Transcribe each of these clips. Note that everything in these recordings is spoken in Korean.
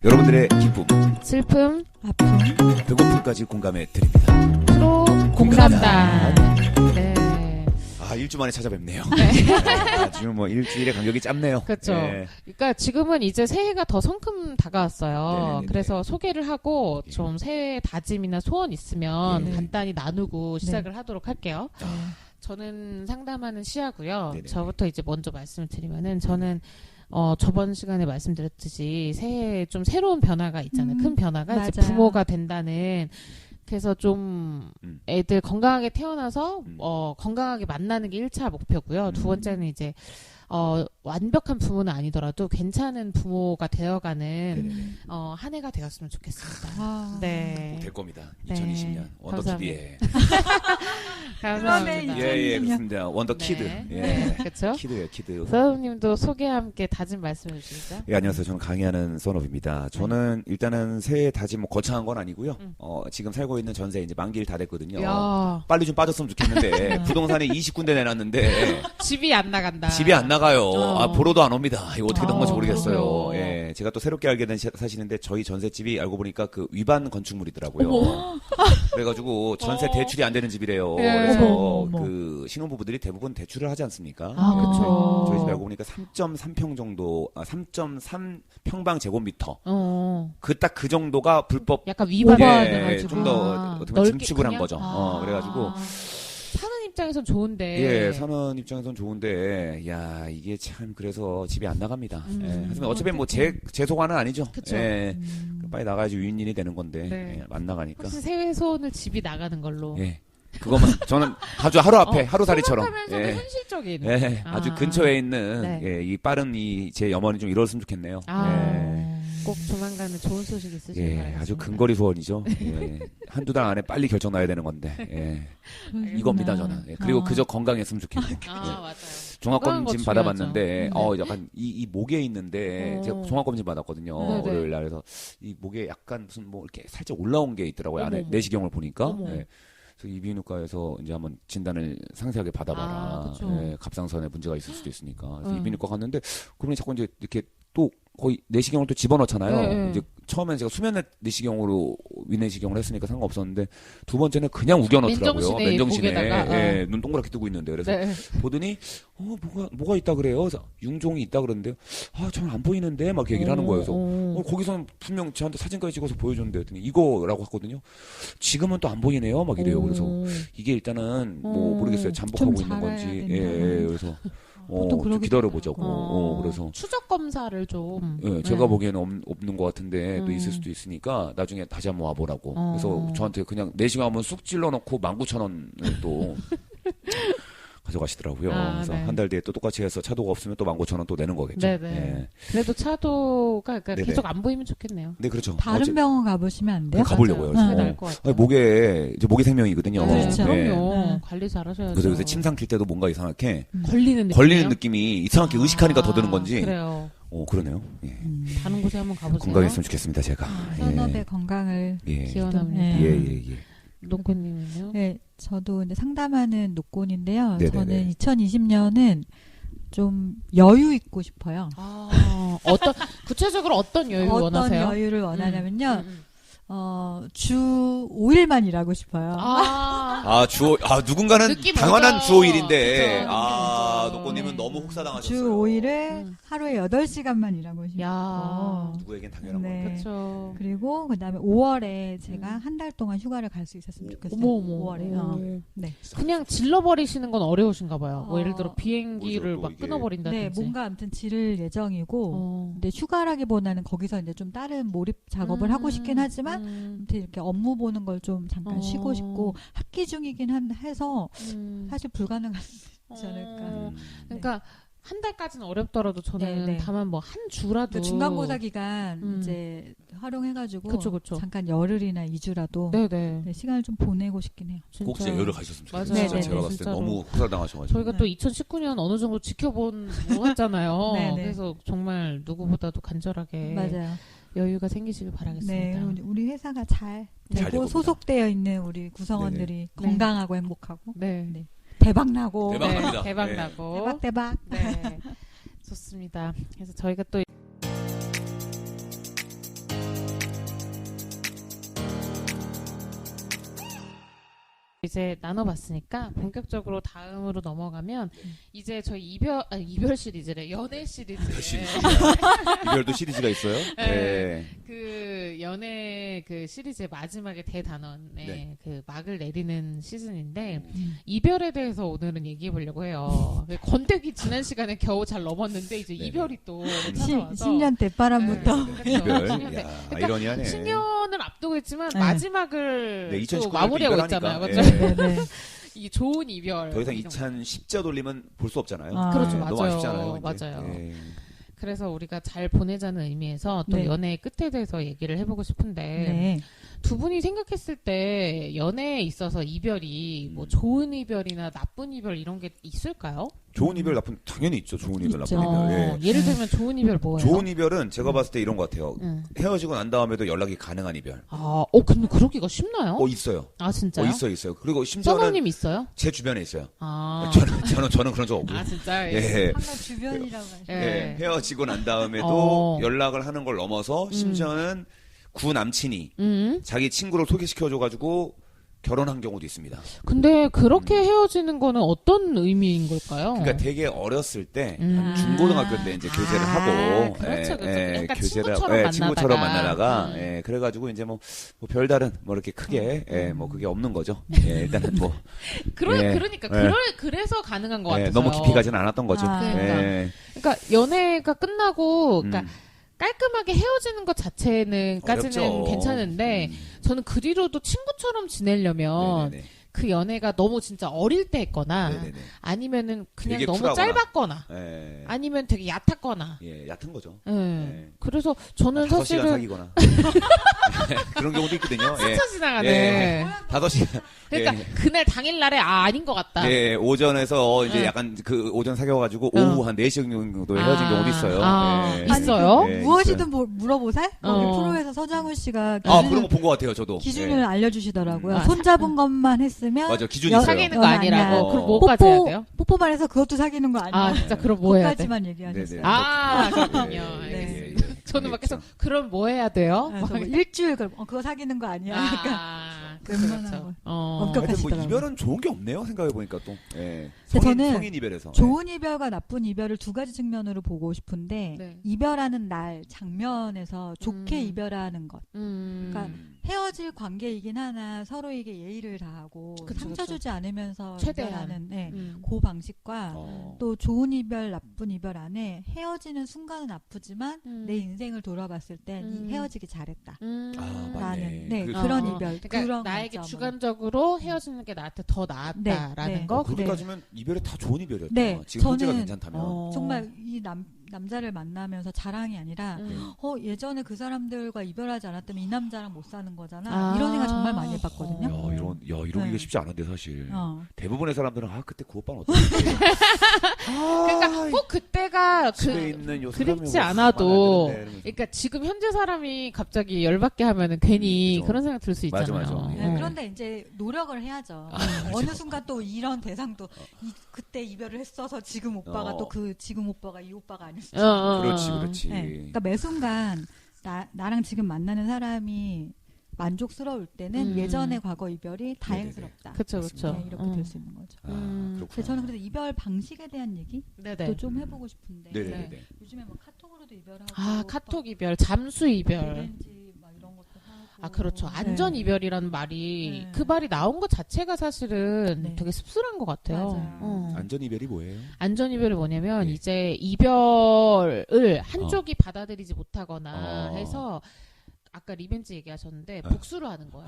여러분들의 기쁨, 슬픔, 아픔, 배고픔까지 공감해 드립니다. 서로 공감단. 네. 아, 일주 만에 찾아뵙네요. 네. 지금 뭐 일주일의 간격이 짧네요. 그렇죠. 네. 그러니까 지금은 이제 새해가 더 성큼 다가왔어요. 네네네. 그래서 소개를 하고 좀 새해 다짐이나 소원 있으면 네네. 간단히 나누고 시작을 하도록 할게요. 네. 저는 상담하는 시아고요. 네네. 저부터 이제 먼저 말씀을 드리면은 저는 저번 시간에 말씀드렸듯이 새해에 좀 새로운 변화가 있잖아요. 큰 변화가 이제 맞아요. 부모가 된다는. 그래서 좀 애들 건강하게 태어나서 건강하게 만나는 게 1차 목표고요. 두 번째는 이제 완벽한 부모는 아니더라도 괜찮은 부모가 되어가는 네네네. 한 해가 되었으면 좋겠습니다. 아, 네. 될 겁니다. 네. 2020년 원더키드에. 감사합니다. 그러네, 예, 그렇습니다. 원더키드. 네. 예. 네, 그렇죠. 키드예요, 키드. 서우님도 소개와 함께 다짐 말씀해 주시죠. 예, 안녕하세요. 저는 강의하는 선업입니다. 저는 일단은 새해 다짐 뭐 거창한 건 아니고요. 지금 살고 있는 전세 이제 만기일 다 됐거든요. 야, 빨리 좀 빠졌으면 좋겠는데 부동산에 20군데 내놨는데 집이 안 나간다. 집이 안 나가요. 아, 보러도 안 옵니다. 이거 어떻게 된 건지 모르겠어요. 그래요. 예, 제가 또 새롭게 알게 된 사실인데 저희 전셋집이 알고 보니까 그 위반 건축물이더라고요. 그래가지고 전세 대출이 안 되는 집이래요. 예. 그래서 어머. 그 신혼부부들이 대부분 대출을 하지 않습니까? 아, 네. 그렇죠. 저희 집 알고 보니까 3.3평 정도, 3.3 평방 제곱미터. 그 딱 그 정도가 불법. 약간 위반이 오버가 예, 돼가지고. 좀 더 어떻게 보면 증축을 한 거죠. 그래가지고 사는 입장에선 좋은데. 예, 사는 입장에선 좋은데, 야, 이게 참, 그래서 집이 안 나갑니다. 예, 하지만 어차피 뭐 제 소관은 아니죠. 그쵸. 예, 빨리 나가야지 윈윈이 되는 건데, 네. 예, 안 나가니까. 혹시 새해 소원을 집이 나가는 걸로. 예. 그거만, 저는 아주 하루 앞에, 하루살이처럼. 소박하면서도 예. 현실적인. 예, 아주 근처에 있는, 네. 예, 이 빠른 제 염원이 좀 이뤘으면 좋겠네요. 꼭 조만간에 좋은 소식 있으시길 예, 바라겠습니다. 아주 근거리 소원이죠. 예, 한두 달 안에 빨리 결정 나야 되는 건데, 예. 이겁니다, 저는. 예, 그리고 그저 건강했으면 좋겠네요. 맞아요. 종합검진 건강한 거 받아봤는데, 중요하죠. 약간, 이 목에 있는데, 제가 종합검진 받았거든요. 네네. 월요일 날. 그래서, 이 목에 약간 무슨 뭐, 이렇게 살짝 올라온 게 있더라고요. 안에 어머머. 내시경을 보니까. 어머. 예. 그래서 이비인후과에서 이제 한번 진단을 상세하게 받아봐라. 그쵸. 예, 갑상선에 문제가 있을 수도 있으니까. 그래서 응. 이비인후과 갔는데, 그러면 자꾸 이제 이렇게 또 거의 내시경을 또 집어넣잖아요. 네. 이제 처음엔 제가 수면 내시경으로 위내시경을 했으니까 상관없었는데 두 번째는 그냥 우겨넣더라고요. 맨정신에 목에다가, 예, 눈 동그랗게 뜨고 있는데 그래서 네. 보더니 뭐가 있다 그래요. 그래서 융종이 있다 그러는데요. 아, 저는 안 보이는데 막 얘기를 하는 거예요. 그래서 거기서는 분명 저한테 사진까지 찍어서 보여줬는데 그랬더니 이거라고 했거든요. 지금은 또 안 보이네요. 막 이래요. 그래서 이게 일단은 뭐 모르겠어요. 잠복하고 좀 있는 건지. 잘해야 예, 그래서 보통 좀 그러게 기다려보자고. 그래서 추적 검사를 좀. 예, 제가 보기에는 없는 것 같은데 또 있을 음. 수도 있으니까 나중에 다시 한번 와보라고. 어. 그래서 저한테 그냥 4시간 하면 쑥 찔러놓고 19,000원을 또 가져가시더라고요. 그래서 네. 한 달 뒤에 또 똑같이 해서 차도가 없으면 또 19,000원 또 내는 거겠죠. 네네. 예. 그래도 차도가 그러니까 네네. 계속 안 보이면 좋겠네요. 네, 그렇죠. 다른 병원 가보시면 안 돼요? 가보려고요. 맞아요. 그래서. 그게 나을 것 같아요. 이제 목이 생명이거든요. 그렇죠. 네. 그럼요. 네. 관리 잘하셔야죠. 그래서 요새 침 삼킬 때도 뭔가 이상하게 걸리는 느낌이 이상하게 의식하니까 더 드는 건지. 그래요. 그러네요. 예. 다른 곳에 한번 가보세요. 건강했으면 좋겠습니다, 제가. 선업의 건강을 예. 기원합니다. 네. 예. 노코님은요? 네, 저도 이제 상담하는 노곤인데요. 네네네. 저는 2020년은 좀 여유 있고 싶어요. 구체적으로 어떤 여유 어떤 원하세요? 여유를 원하냐면요. 주 5일만 일하고 싶어요. 누군가는 느낌 당연한 오죠. 주 5일인데, 그쵸. 노꼬님은 네. 너무 혹사당하셨어요. 주 5일에 하루에 8시간만 일하고 싶고. 야. 누구에겐 당연한 네. 건데. 그렇죠. 그리고 그다음에 5월에 제가 한 달 동안 휴가를 갈 수 있었으면 좋겠어요. 어머. 5월에. 네. 그냥 질러버리시는 건 어려우신가 봐요. 뭐 어. 예를 들어 비행기를 뭐죠, 또 막 이게. 끊어버린다든지. 네, 뭔가 아무튼 지를 예정이고. 근데 휴가라기보다는 거기서 이제 좀 다른 몰입 작업을 하고 싶긴 하지만 아무튼 이렇게 업무 보는 걸 좀 잠깐 쉬고 싶고 학기 중이긴 해서 사실 불가능하지 않을까. 그러니까 한 달까지는 어렵더라도 저는 네. 다만 뭐 한 주라도 그 중간고사 기간 이제 활용해가지고 그쵸. 잠깐 열흘이나 2주라도 네네. 네, 시간을 좀 보내고 싶긴 해요. 꼭 진짜 열을 가셨으면 좋겠어요. 맞아요. 진짜 네네네, 제가 봤을 때 진짜로. 너무 혹사당하셔가지고. 저희가 또 2019년 어느 정도 지켜본 것 같잖아요. 네네. 그래서 정말 누구보다도 간절하게 맞아요. 여유가 생기시길 바라겠습니다. 네, 우리 회사가 잘 잘 되고 되고 소속되어 있는 우리 구성원들이 건강하고 행복하고 네. 대박 나고 대박 납니다. 대박 네. 나고. 대박. 네. 좋습니다. 그래서 저희가 또 이제 나눠봤으니까 본격적으로 다음으로 넘어가면 이제 저희 이별 시리즈래. 연애 시리즈. 이별도 시리즈가 있어요? 네. 그 연애 그 시리즈의 마지막에 대단원에 네. 그 막을 내리는 시즌인데 이별에 대해서 오늘은 얘기해 보려고 해요. 권태기 지난 시간에 겨우 잘 넘었는데 이제 네네. 이별이 또 찾아와서 10년 대바람부터. 네, 이별. 그렇죠. 야, 그러니까 아이러니하네. 10년을 앞두고 있지만 네. 마지막을 네, 또 2019 마무리하고 이별하니까. 있잖아요. 예. 그렇죠? 네, 네. 이게 좋은 이별. 더 이상 이런 거. 2010자 돌리면 볼 수 없잖아요. 아. 그렇죠, 너무 맞아요. 아쉽잖아요. 이제. 맞아요. 예. 그래서 우리가 잘 보내자는 의미에서 또 네. 연애의 끝에 대해서 얘기를 해보고 싶은데 네. 두 분이 생각했을 때 연애에 있어서 이별이 뭐 좋은 이별이나 나쁜 이별 이런 게 있을까요? 좋은 이별 나쁜 당연히 있죠. 좋은 이별 있죠. 나쁜 이별. 예. 예를 들면 좋은 이별 뭐예요? 좋은 이별은 제가 봤을 때 이런 것 같아요. 응. 헤어지고 난 다음에도 연락이 가능한 이별. 근데 그러기가 쉽나요? 있어요. 아, 진짜요? 있어요. 그리고 심지어는 써너님 있어요? 제 주변에 있어요. 아. 저는 그런 적 없고요. 아, 진짜요? 예. 항상 주변이라고 하죠. 예. 예. 헤어지고 난 다음에도 어. 연락을 하는 걸 넘어서 심지어는 구 남친이 자기 친구를 소개시켜줘가지고 결혼한 경우도 있습니다. 근데 그렇게 헤어지는 거는 어떤 의미인 걸까요? 그러니까 되게 어렸을 때 음. 중고등학교 때 이제 교제를 하고 그렇죠, 그렇죠. 약간 교제를 친구처럼 친구처럼 만나다가. 만나다가 그래가지고 이제 뭐 별다른 뭐 이렇게 크게 뭐 그게 없는 거죠. 일단은 뭐 그러니까 예. 그래서 가능한 것 같아요. 너무 깊이 가지는 않았던 거죠. 아, 그러니까 연애가 끝나고 그러니까 음. 깔끔하게 헤어지는 것 자체는까지는 어렵죠. 괜찮은데 저는 그 뒤로도 친구처럼 지내려면 네네네. 그 연애가 너무 진짜 어릴 때 했거나 네네네. 아니면은 그냥 되게 너무 쿨하거나. 짧았거나 예. 아니면 되게 얕았거나 얕은 거죠. 예. 그래서 저는 5시간 사실은 사귀거나 그런 경우도 있거든요. 스쳐 지나가네. 예. 5시간. 그러니까 그날 당일날에 아닌 것 같다. 오전에서 이제 응. 약간 그 오전 사귀어가지고 오후 한 4시 정도 헤어진 경우도 있어요. 있어요? 예, 무엇이든 물어보살? 거기 어. 프로에서 서장훈 씨가 그런 거 본 것 같아요, 저도. 기준을 알려주시더라고요. 아, 손잡은 것만 했으면 맞아, 기준이 있어요. 사귀는 거 아니라고. 아니야. 그럼 뭐까지 해야 돼요? 뽀뽀만 해서 그것도 사귀는 거 아니야? 아, 진짜 그럼 뭐 해야 돼? 그것까지만 얘기하셨어요. 아, 그렇군요. 네. 저는 막 계속 그럼 뭐 해야 돼요? 그래서 뭐 일주일 그럼 그거 사귀는 거 아니야? 그러니까 그렇죠. 엄격하시더라고요. 하여튼 뭐 이별은 좋은 게 없네요, 생각해보니까 또. 저는 성인 이별에서. 좋은 이별과 나쁜 이별을 두 가지 측면으로 보고 싶은데 네. 이별하는 날 장면에서 좋게 이별하는 것. 그러니까 헤어질 관계이긴 하나 서로에게 예의를 다하고 그쵸, 상처 그쵸. 주지 않으면서 최대한. 이별하는 그 방식과 어. 또 좋은 이별, 나쁜 이별 안에 헤어지는 순간은 아프지만 내 인생을 돌아봤을 때 이 헤어지기 잘했다. 맞네. 라는 그- 그런 어. 이별, 그러니까 그런 나에게 관점으로. 주관적으로 헤어지는 게 나한테 더 나았다라는 네, 네. 거. 그렇게 네. 따지면 이별이 다 좋은 이별이었다. 네, 지금 현재가 저는 괜찮다면. 정말 이 남자를 만나면서 자랑이 아니라 예전에 그 사람들과 이별하지 않았다면 이 남자랑 못 사는 거잖아. 이런 생각 정말 많이 해봤거든요. 이러기가 네. 쉽지 않은데 사실. 어. 대부분의 사람들은 그때 그 오빠는 어떻게 그러니까 꼭 그때가 집에 있는 요 그립지 사람이 않아도 뭐 만나야 되는데 그러니까 지금 현재 사람이 갑자기 열받게 하면은 괜히 그죠. 그런 생각 들 수 맞아, 있잖아요. 맞아. 네, 그런데 이제 노력을 해야죠. 어느 순간 또 이런 대상도 그때 이별을 했어서 지금 오빠가 또 그 지금 오빠가 이 오빠가 아닐 수도 있고. 그렇지. 네, 그러니까 매 순간 나랑 지금 만나는 사람이 만족스러울 때는 예전의 과거 이별이 다행스럽다. 그렇죠, 그렇죠. 네, 이렇게 될 수 있는 거죠. 그렇구나. 그래서 저는 그래서 이별 방식에 대한 얘기도 네네. 좀 해보고 싶은데 네네네. 요즘에 뭐 카톡으로도 이별하고 카톡 이별, 잠수 이별. 리벤지 막 이런 것도 하고 그렇죠. 안전 이별이라는 말이 네. 그 말이 나온 것 자체가 사실은 네. 되게 씁쓸한 것 같아요. 맞아요. 안전 이별이 뭐예요? 안전 이별이 뭐냐면 네. 이제 이별을 한쪽이 받아들이지 못하거나 어. 해서 아까 리벤지 얘기하셨는데 복수를 하는 거예요.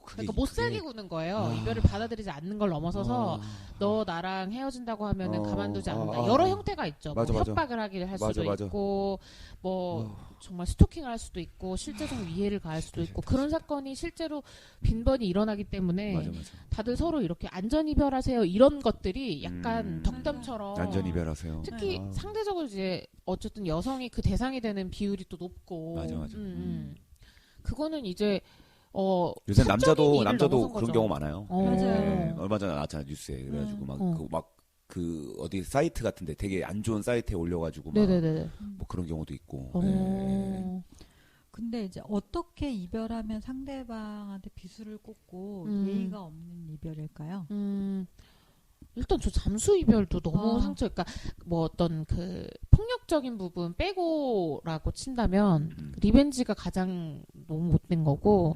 그러니까 못 살게 구는 거예요. 이별을 받아들이지 않는 걸 넘어서서 너 나랑 헤어진다고 하면은 가만두지 않는다. 여러 형태가 있죠. 맞아, 뭐 맞아. 협박을 하기를 할 수도 맞아. 있고 뭐 정말 스토킹을 할 수도 있고 실제적 위해를 가할 수도 있고 그런 사건이 실제로 빈번히 일어나기 때문에 맞아. 다들 서로 이렇게 안전 이별하세요 이런 것들이 약간 덕담처럼 안전 이별하세요. 특히 상대적으로 이제 어쨌든 여성이 그 대상이 되는 비율이 또 높고 맞아. 그거는 이제 요새 사적인 일을 남자도 넘어선 그런 거죠. 경우 많아요. 맞아요. 얼마 전에 나왔잖아 뉴스에 그래가지고 그 어디 사이트 같은데 되게 안 좋은 사이트에 올려가지고 네네네. 뭐 그런 경우도 있고. 근데 이제 어떻게 이별하면 상대방한테 비수를 꽂고 예의가 없는 이별일까요? 일단 저 잠수 이별도 너무 상처, 그러니까 뭐 어떤 그 폭력적인 부분 빼고라고 친다면 리벤지가 가장 너무 못된 거고,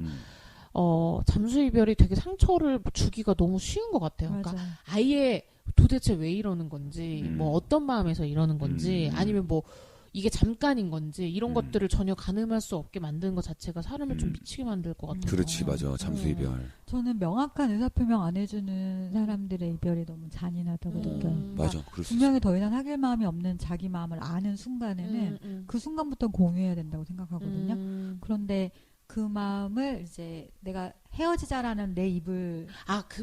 잠수 이별이 되게 상처를 주기가 너무 쉬운 것 같아요. 그러니까 아예 도대체 왜 이러는 건지, 뭐 어떤 마음에서 이러는 건지, 아니면 뭐 이게 잠깐인 건지 이런 것들을 전혀 가늠할 수 없게 만드는 것 자체가 사람을 좀 미치게 만들 것 같아요. 그렇지, 맞아. 잠수 이별. 저는 명확한 의사표명 안 해주는 사람들의 이별이 너무 잔인하다고 느껴요. 맞아. 분명히 더 이상 사귈 마음이 없는 자기 마음을 아는 순간에는 그 순간부터 공유해야 된다고 생각하거든요. 그런데 그 마음을 이제 내가 헤어지자라는 내 입을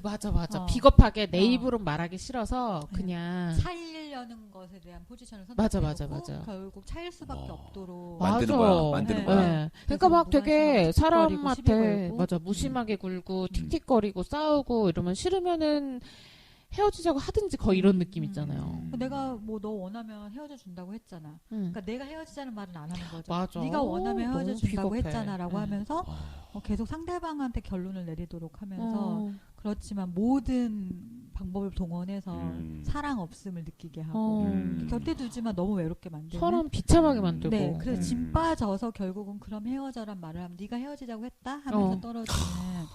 맞아. 비겁하게 내 입으로 말하기 싫어서 그냥 차이려는 것에 대한 포지션을 선택하고 맞아. 결국 차일 수밖에 없도록 만드는 거야. 그러니까 막 되게 사람한테 무심하게 굴고 틱틱거리고 싸우고 이러면 싫으면은 헤어지자고 하든지 거의 이런 느낌 있잖아요. 내가 뭐 너 원하면 헤어져 준다고 했잖아. 그러니까 내가 헤어지자는 말은 안 하는 거죠. 맞아. 네가 원하면 헤어져 준다고 비겁해. 했잖아라고 하면서 계속 상대방한테 결론을 내리도록 하면서 그렇지만 모든 방법을 동원해서 사랑 없음을 느끼게 하고 곁에 두지만 너무 외롭게 만들고 사람 비참하게 만들고. 네, 그래서 짐 빠져서 결국은 그럼 헤어져란 말을 하면 네가 헤어지자고 했다 하면서 떨어지는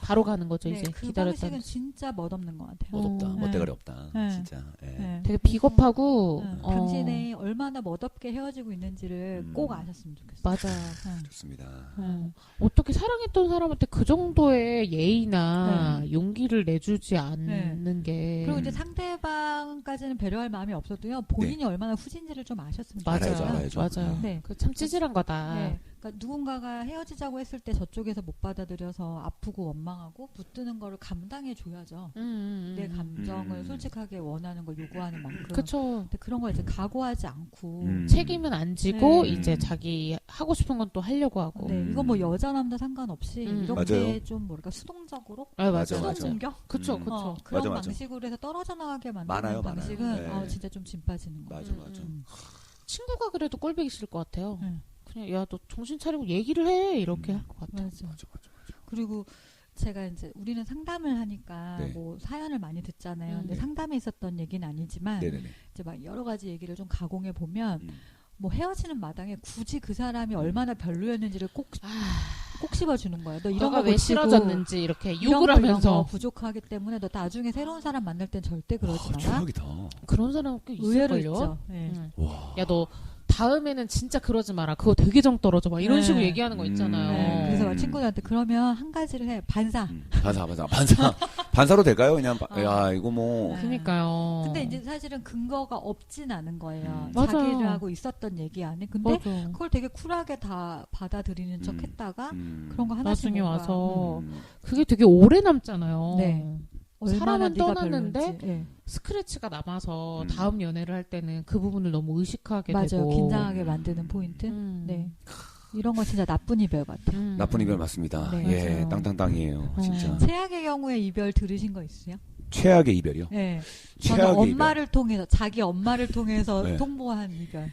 바로 가는 거죠. 네, 이제 그 기다렸다. 방식은 진짜 멋없는 것 같아요. 멋없다. 네. 멋대가리 없다. 네. 진짜. 네. 되게 비겁하고 당신이 얼마나 멋없게 헤어지고 있는지를 꼭 아셨으면 좋겠어요. 맞아. 좋습니다. 어떻게 사랑했던 사람한테 그 정도의 예의나 용기를 내주지 않는 게. 그리고 이제 상대방까지는 배려할 마음이 없어도요. 본인이 얼마나 후진지를 좀 아셨으면 알아야죠. 맞아요. 네. 그 참 찌질한 거다. 네. 그러니까 누군가가 헤어지자고 했을 때 저쪽에서 못 받아들여서 아프고 원망하고 붙드는 거를 감당해 줘야죠. 내 감정을 솔직하게 원하는 걸 요구하는 만큼. 그렇죠. 근데 그런 걸 이제 각오하지 않고 책임은 안 지고 이제 자기 하고 싶은 건 또 하려고 하고. 네, 이건 뭐 여자 남자 상관없이 이렇게 좀 뭐랄까 수동적으로 수동 공격? 그쵸. 그런 방식으로 해서 떨어져 나가게 만드는 방식은 진짜 좀 진 빠지는 거예요. 맞아. 친구가 그래도 꼴보기 싫을 것 같아요. 그냥 야 너 정신 차리고 얘기를 해 이렇게 할 것 같아요. 맞아. 그리고 제가 이제 우리는 상담을 하니까 뭐 사연을 많이 듣잖아요. 근데 상담에 있었던 얘기는 아니지만 이제 막 여러 가지 얘기를 좀 가공해 보면 뭐 헤어지는 마당에 굳이 그 사람이 얼마나 별로였는지를 꼭 씹어주는 거야. 너 이런 거 왜 싫어졌는지 이렇게 욕을 하면서 부족하기 때문에 너 나중에 새로운 사람 만날 땐 절대 그러지 마라. 최악이다. 그런 사람 꽤 의외로 있을걸요? 있죠. 야 너 다음에는 진짜 그러지 마라. 그거 되게 정 떨어져. 막 이런 식으로 얘기하는 거 있잖아요. 그래서 막 친구들한테 그러면 한 가지를 해. 반사. 반사로 될까요? 그냥 야 이거 뭐. 그러니까요. 근데 이제 사실은 근거가 없진 않은 거예요. 맞아요. 자기를 하고 있었던 얘기 안에. 근데 맞아. 그걸 되게 쿨하게 다 받아들이는 척 했다가 그런 거 하나씩 나중에 뭔가, 와서 그게 되게 오래 남잖아요. 네. 사람은 떠났는데 스크래치가 남아서 다음 연애를 할 때는 그 부분을 너무 의식하게 되고 긴장하게 만드는 포인트. 네. 이런 거 진짜 나쁜 이별 같아요. 나쁜 이별 맞습니다. 예, 땅땅땅이에요. 진짜. 최악의 경우에 이별 들으신 거 있으세요? 최악의 이별이요? 네. 최악의 저는 엄마를 통해서 자기 엄마를 통해서 통보한 이별.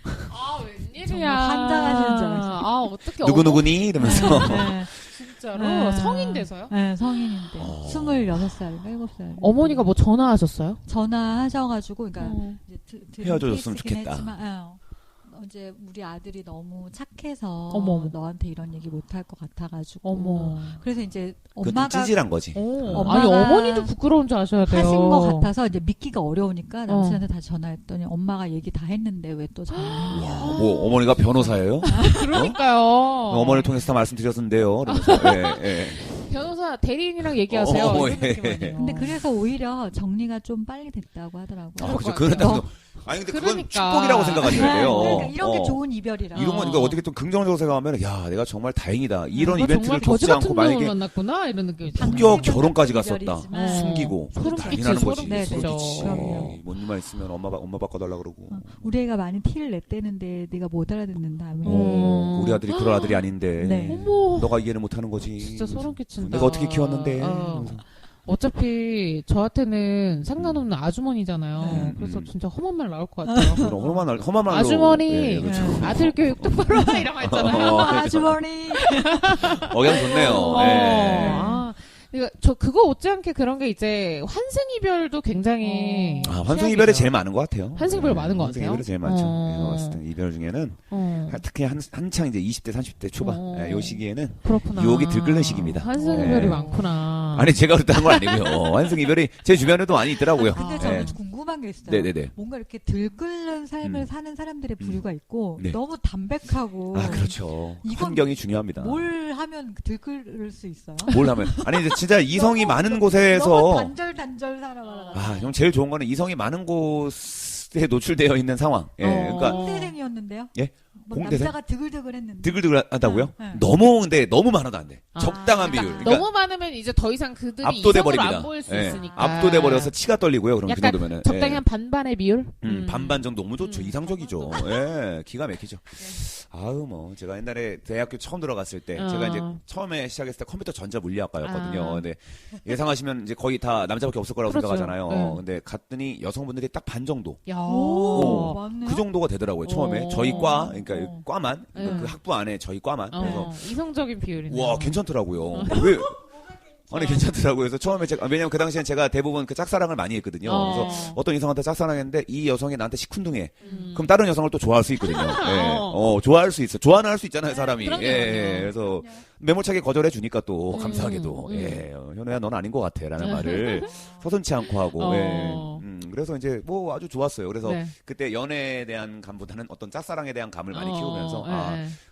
웬일이야. 정말 환장하시는 줄 알았어요. 어떻게 누구누구니? 이러면서. 진짜로? 성인 돼서요? 네, 성인인데. 26살인가 7살. 어머니가 뭐 전화하셨어요? 전화하셔가지고, 그러니까, 이제 헤어져줬으면 좋겠다. 했지만, 이제 우리 아들이 너무 착해서 어머. 너한테 이런 얘기 못할 것 같아가지고. 그래서 이제 엄마가 찌질한 거지. 아니 어머니도 부끄러운 줄 아셔야 돼요. 하신 것 같아서 이제 믿기가 어려우니까 남친한테 다시 전화했더니 엄마가 얘기 다 했는데 왜 또 전화했냐. 뭐 어머니가 변호사예요? 그러니까요. 어머니를 통해서 다 말씀드렸는데요. 그러면서 변호사 대리인이랑 얘기하세요. 근데 그래서 오히려 정리가 좀 빨리 됐다고 하더라고요. 그렇죠. 그렇다고. 아니 근데 그건 축복이라고 생각하셔야 돼요. 그러니까 이런 게 좋은 이별이라. 이런 건 그러니까 어떻게 좀 긍정적으로 생각하면 야 내가 정말 다행이다. 이런 이벤트를 겪지 않고 만약에 만났구나 이런 느낌이. 폭격 결혼까지 갔었다. 숨기고 소름 난리나는 거지. 끼치죠. 뭔 일만 있으면 엄마 바꿔달라 그러고. 우리 애가 많이 티를 냈대는데 네가 못 알아듣는다며. 우리 아들이 그런 아들이 아닌데. 너가 이해를 못하는 거지. 진짜 소름 끼친다. 내가 어떻게 키웠는데. 어차피 저한테는 상관없는 아주머니잖아요. 그래서 진짜 험한 말 나올 것 같아요. 험한 말로. 아주머니, 그렇죠. 아들 교육 똑바로 이런 거 있잖아요. 아주머니. 억양 좋네요. 그러니까 저 그거 못지않게 그런 게 이제 환승이별도 굉장히 환승이별이 제일 많은 것 같아요. 환승이별 많은 것 같아요. 환승이별이 제일 많죠. 제가 봤을 때 이별 중에는 특히 한창 이제 20대 30대 초반 요 시기에는 그렇구나. 유혹이 들끓는 시기입니다. 환승이별이 많구나. 아니 제가 그랬다는 건 아니고요. 환승이별이 제 주변에도 많이 있더라고요. 근데 저는 궁금한 게 있어요. 네네네. 뭔가 이렇게 들끓는 삶을 사는 사람들의 부류가 있고 너무 담백하고. 그렇죠. 환경이 중요합니다. 뭘 하면 들끓을 수 있어요? 뭘 하면 아니 이제 진짜 이성이 많은 곳에서 너무 단절 살아가다가. 형 제일 좋은 거는 이성이 많은 곳에 노출되어 있는 상황. 그러니까 공대생이었는데요. 예. 공대생? 남자가 드글드글했는데. 드글드글하다고요? 네. 너무 많아도 안 돼. 적당한 비율. 그러니까 너무 많으면 이제 더 이상 그들이 압도돼 이성으로 버립니다. 안 보일 수 있으니까. 압도돼 버려서 치가 떨리고요. 그럼 그 약간 정도면은 적당히 한 반반의 비율? 반반 정도 너무 좋죠. 이상적이죠. 기가 막히죠. 아유 뭐 제가 옛날에 대학교 처음 들어갔을 때 제가 이제 처음에 시작했을 때 컴퓨터 전자 물리학과였거든요. 근데 예상하시면 이제 거의 다 남자밖에 없을 거라고 그렇죠. 생각하잖아요. 근데 갔더니 여성분들이 딱 반 정도. 야, 맞네요. 그 정도가 되더라고요. 처음에 저희 과 그러니까 과만 그 학부 안에 저희 과만 그래서 이성적인 비율이네요. 와 괜찮더라고요. 왜? 아니 괜찮더라고요. 그래서 처음에 제가 왜냐면 그 당시엔 제가 대부분 그 짝사랑을 많이 했거든요. 그래서 어떤 여성한테 짝사랑했는데 이 여성이 나한테 시큰둥해. 그럼 다른 여성을 또 좋아할 수 있거든요. 좋아할 수 있어. 좋아는 할 수 있잖아요, 사람이. 그래서 매몰차게 거절해 주니까 또 감사하게도 현우야 넌 아닌 것 같아라는 말을 서슴지 않고 하고. 그래서 이제 뭐 아주 좋았어요. 그래서 그때 연애에 대한 감보다는 어떤 짝사랑에 대한 감을 많이 키우면서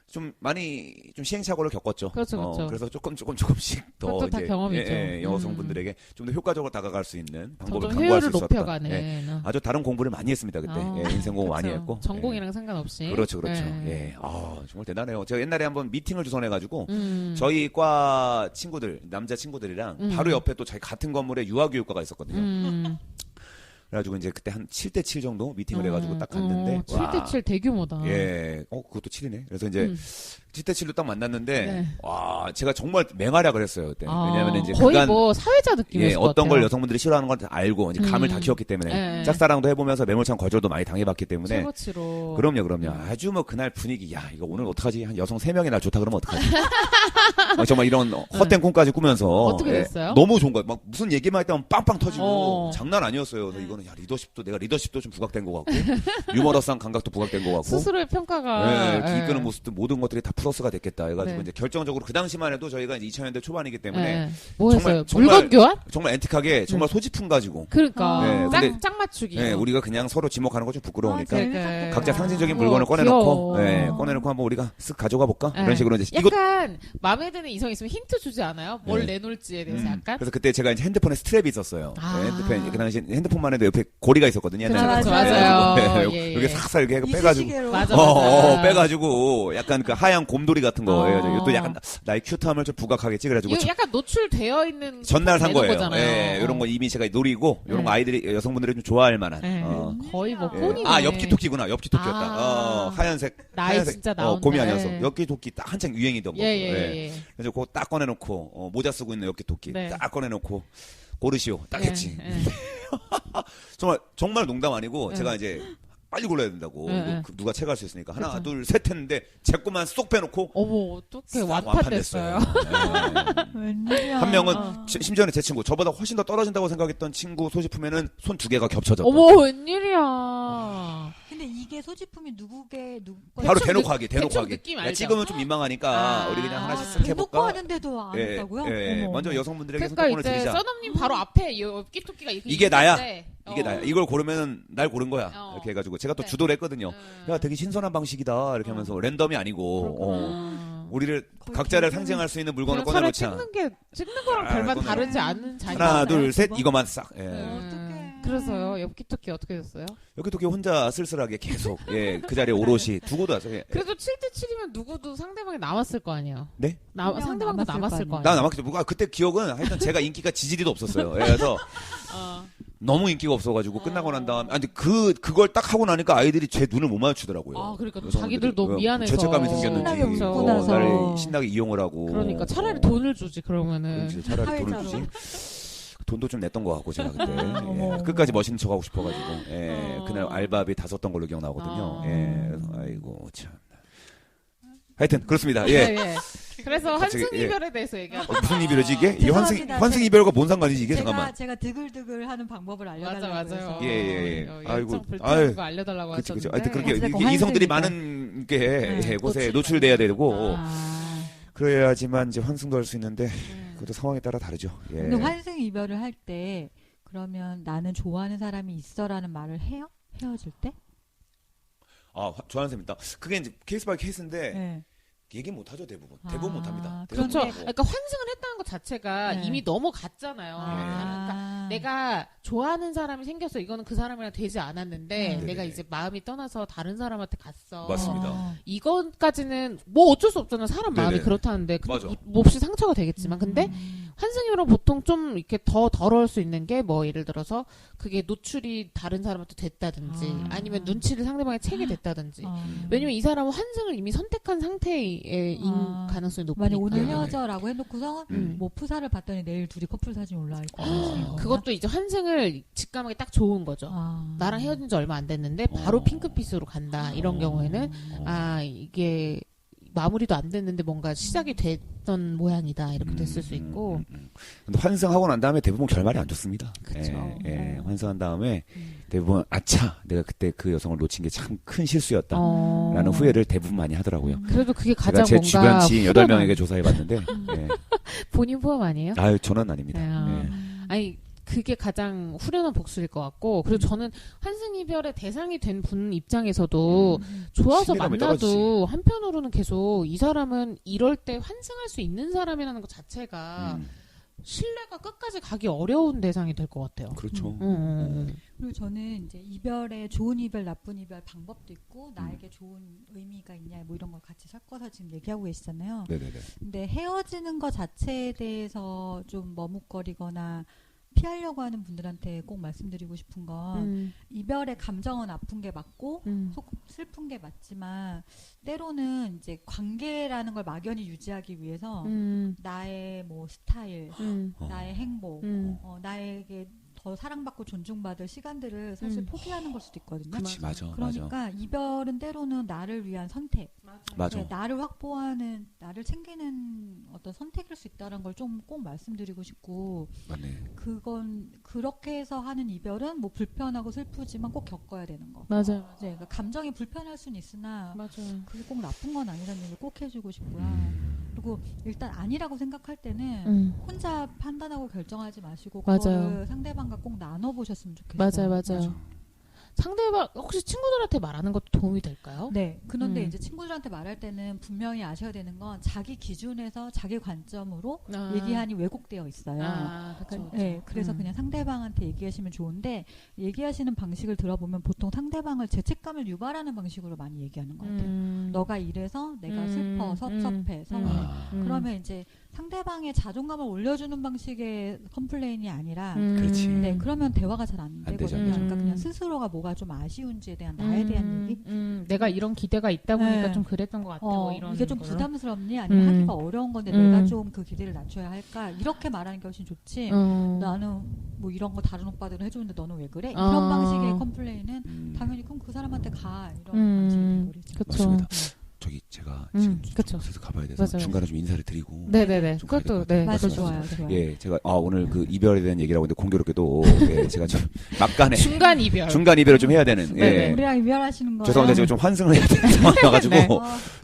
좀 많이 좀 시행착오를 겪었죠. 그렇죠. 그래서 조금씩 더 이제 경험이죠. 여성분들에게 좀 더 효과적으로 다가갈 수 있는 방법을 강구할 효율을 수 있었다. 높여가는. 아주 다른 공부를 많이 했습니다 그때. 인생 공부 많이 했고. 전공이랑 상관없이. 그렇죠. 정말 대단해요. 제가 옛날에 한번 미팅을 주선해가지고 저희 과 친구들 남자 친구들이랑 바로 옆에 또 저희 같은 건물에 유아교육과가 있었거든요. 그래가지고 이제 그때 한 7대7 정도 미팅을 해가지고 딱 갔는데 7대7 대규모다. 그것도 7이네. 그래서 이제 7대7로 딱 만났는데 와 제가 정말 맹활약을 했어요 그때. 왜냐하면 이제 거의 그간, 뭐 사회자 느낌이었을 것 어떤 같아요. 걸 여성분들이 싫어하는 걸 알고 이제 감을 다 키웠기 때문에 짝사랑도 해보면서 매몰찬 거절도 많이 당해봤기 때문에 최고치로. 그럼요. 아주 뭐 그날 분위기 야 이거 오늘 어떡하지? 한 여성 3명이 날 좋다 그러면 어떡하지? 정말 이런 헛된 꿈까지 꾸면서 어떻게 됐어요? 너무 좋은 거야. 막 무슨 얘기만 할 때만 빵빵 터지고 장난 아니었어요. 그래서 이거는 야 리더십도 좀 부각된 것 같고 유머러스한 감각도 부각된 것 같고 스스로의 평가가 이끄는 모습도 모든 것들이 다 플러스가 됐겠다 해가지고 이제 결정적으로 그 당시만 해도 저희가 이제 2000년대 초반이기 때문에 뭐 했어요? 물건 교환? 정말 앤틱하게 정말 소지품 가지고 그러니까 짝 맞추기. 우리가 그냥 서로 지목하는 거 좀 부끄러우니까 각자 아, 상징적인 물건을 꺼내놓고 꺼내놓고 한번 우리가 쓱 가져가 볼까 이런 식으로 이제 약간 마음에 드는 이성 있으면 힌트 주지 않아요? 뭘 내놓을지에 대해서 약간. 그래서 그때 제가 이제 핸드폰에 스트랩이 있었어요. 핸드폰 그 당시 핸드폰만 해도 옆에 고리가 있었거든요. 그렇죠, 맞아요. 이렇게 싹싹 이렇게 빼가지고 맞아. 빼가지고 약간 그 하얀 곰돌이 같은 거 또 약간 나의 큐트함을 좀 부각하겠지 그래가지고 이거 약간 노출되어 있는 전날 산 거예요. 이런 거 이미 제가 노리고 이런 거 아이들이 여성분들이 좀 좋아할 만한 거의 뭐 폰이네. 엽기토끼구나. 엽기토끼였다. 하얀색 진짜 나온다. 곰이 아니어서 엽기토끼 딱 한창 유행이던 거. 그래서 그거 딱 꺼내놓고 모자 쓰고 있는 엽기토끼 딱 꺼내놓고 고르시오 딱 했지. 정말 농담 아니고 제가 이제 빨리 골라야 된다고. 누가 채갈 수 있으니까. 하나, 둘, 셋 했는데, 제 것만 쏙 빼놓고. 어머, 어떡해. 완판됐어요. 한 명은, 심지어는 제 친구, 저보다 훨씬 더 떨어진다고 생각했던 친구 소지품에는 손 2개가 겹쳐졌다. 어머, 웬일이야. 근데 이게 소지품이 누구 바로 대놓고 하기. 느낌 알죠? 찍으면 좀 민망하니까, 우리 그냥 하나씩 쓱 해볼까? 대놓고 하는데도 안 했다고요? 먼저 여성분들에게 그러니까 선택권을 드리자. 써넘님 바로 앞에 엽기토끼가 이게 나야. 이게 나야. 이걸 고르면 날 고른 거야. 이렇게 해가지고 제가 또 주도를 했거든요. 야, 되게 신선한 방식이다. 이렇게 하면서 랜덤이 아니고 우리를 각자를 상징할 수 있는 물건을 꺼내놓자. 찍는 거랑 별반 다르지 않은 자리. 하나, 둘, 셋 이거만 싹. 그래서요. 엽기토끼 어떻게 됐어요? 엽기토끼 혼자 쓸쓸하게 계속 그 자리에 오롯이 두고도 왔어요. 그래도 7대7이면 누구도 상대방이 남았을 거 아니에요. 네? 상대방도 남았을 거 아니에요. 나 남았겠죠. 그때 기억은 하여튼 제가 인기가 지지리도 없었어요. 그래서 너무 인기가 없어가지고 끝나고 난 다음에 그걸 딱 하고 나니까 아이들이 제 눈을 못 마주치더라고요. 그러니까 자기들 너무 미안해서 죄책감이 생겼는지 나를 신나게 이용을 하고. 그러니까 차라리 돈을 주지 그러면은. 그렇지, 차라리 돈을 주지. 돈도 좀 냈던 것 같고 제가 그때 끝까지 멋있는 척하고 싶어가지고 그날 알바비 다 썼던 걸로 기억나거든요. 아이고 참. 하여튼 그렇습니다. 그래서 갑자기, 환승 이별에 대해서 얘기하고. 무슨 이별이지 이게? 이게 죄송합니다. 환승 이별과 뭔 상관이지 이게? 잠깐만. 제가 드글드글하는 방법을 알려달라고 맞아. 해서. 예. 아이고. 불편한 거 알려달라고 그쵸. 하셨는데. 하여튼 그렇게 어쨌든 이성들이 환승이니까. 많은 게 곳에 노출돼야 되고 그래야지만 이제 환승도 할 수 있는데 그것도 상황에 따라 다르죠. 예. 근데 환승 이별을 할 때 그러면 나는 좋아하는 사람이 있어라는 말을 해요? 헤어질 때? 좋아하는 사람 있다. 그게 이제 케이스 바이 케이스인데 네. 얘기 못하죠 대부분. 대부분 못합니다. 그렇죠. 대부분 그러니까 환승을 했다는 것 자체가 이미 넘어갔잖아요. 그러니까 내가 좋아하는 사람이 생겼어. 이거는 그 사람이랑 되지 않았는데 내가 이제 마음이 떠나서 다른 사람한테 갔어. 맞습니다. 이것까지는 뭐 어쩔 수 없잖아. 사람 마음이 네네. 그렇다는데 맞아. 몹시 상처가 되겠지만 근데 환승이로 보통 좀 이렇게 더 더러울 수 있는 게 뭐 예를 들어서 그게 노출이 다른 사람한테 됐다든지 아니면 눈치를 상대방의 채게 됐다든지 왜냐면 이 사람은 환승을 이미 선택한 상태의 가능성이 높으니까 만약 오늘 헤어져라고 해놓고서 뭐 푸사를 봤더니 내일 둘이 커플 사진 올라있고 그것도 이제 환승을 직감하기 딱 좋은 거죠. 나랑 헤어진 지 얼마 안 됐는데 바로 핑크빛으로 간다. 이런 경우에는 이게 마무리도 안 됐는데 뭔가 시작이 됐던 모양이다. 이렇게 됐을 수 있고. 근데 환승하고 난 다음에 대부분 결말이 안 좋습니다. 그쵸. 환승한 다음에 대부분 아차 내가 그때 그 여성을 놓친 게 참 큰 실수였다. 라는 후회를 대부분 많이 하더라고요. 그래도 그게 가장 제가 제 뭔가 주변 지인 8명에게 조사해봤는데 본인 포함 아니에요? 저는 아닙니다. 아니 그게 가장 후련한 복수일 것 같고 그리고 저는 환승 이별의 대상이 된 분 입장에서도 좋아서 신뢰감이 만나도 떨어지지. 한편으로는 계속 이 사람은 이럴 때 환승할 수 있는 사람이라는 것 자체가 신뢰가 끝까지 가기 어려운 대상이 될 것 같아요. 그렇죠. 그리고 저는 이제 이별에 좋은 이별, 나쁜 이별 방법도 있고 나에게 좋은 의미가 있냐 뭐 이런 걸 같이 섞어서 지금 얘기하고 계시잖아요. 네네네. 근데 헤어지는 것 자체에 대해서 좀 머뭇거리거나 피하려고 하는 분들한테 꼭 말씀드리고 싶은 건 이별의 감정은 아픈 게 맞고 슬픈 게 맞지만 때로는 이제 관계라는 걸 막연히 유지하기 위해서 나의 뭐 스타일, 나의 행복, 나에게 더 사랑받고 존중받을 시간들을 사실 포기하는 걸 수도 있거든요. 그치, 맞아. 그러니까 이별은 때로는 나를 위한 선택, 맞아. 나를 확보하는, 나를 챙기는 어떤 선택일 수 있다는 걸 좀 꼭 말씀드리고 싶고, 맞네. 그건 그렇게 해서 하는 이별은 뭐 불편하고 슬프지만 꼭 겪어야 되는 거. 맞아요. 네, 그러니까 감정이 불편할 수는 있으나 맞아요. 그게 꼭 나쁜 건 아니라는 얘기를 꼭 해주고 싶고요. 그리고 일단 아니라고 생각할 때는 혼자 판단하고 결정하지 마시고 그거를 상대방과 꼭 나눠보셨으면 좋겠어요. 맞아요. 상대방 혹시 친구들한테 말하는 것도 도움이 될까요? 네. 그런데 이제 친구들한테 말할 때는 분명히 아셔야 되는 건 자기 기준에서 자기 관점으로 얘기하니 왜곡되어 있어요. 그쵸. 네. 그래서 그냥 상대방한테 얘기하시면 좋은데 얘기하시는 방식을 들어보면 보통 상대방을 죄책감을 유발하는 방식으로 많이 얘기하는 것 같아요. 너가 이래서 내가 슬퍼, 섭섭해, 서운해. 그러면 이제 상대방의 자존감을 올려주는 방식의 컴플레인이 아니라 그렇지. 네, 그러면 대화가 잘 안 되거든요. 되죠. 그러니까 그냥 스스로가 뭐가 좀 아쉬운지에 대한 나에 대한 얘기. 내가 이런 기대가 있다 보니까 좀 그랬던 것 같아. 뭐 이런 이게 좀 걸로. 부담스럽니? 아니면 하기가 어려운 건데 내가 좀 그 기대를 낮춰야 할까? 이렇게 말하는 게 훨씬 좋지. 나는 뭐 이런 거 다른 오빠들은 해주는데 너는 왜 그래? 이런 방식의 컴플레인은 당연히 그럼 그 사람한테 가. 이런 방식이 돼버리죠. 맞습니다. 저기 제가 지금 슬슬 가봐야 돼서 중간에 좀 인사를 드리고 네네네. 좀 그것도 맞아 좋아요. 예, 제가 오늘 그 이별에 대한 얘기라고 했는데 공교롭게도 예, 제가 좀 막간에 중간 이별을 좀 해야 되는 예. 우리랑 이별하시는 거예요. 죄송합니다. 제가 좀 환승을 해야 되는 상황이 와가지고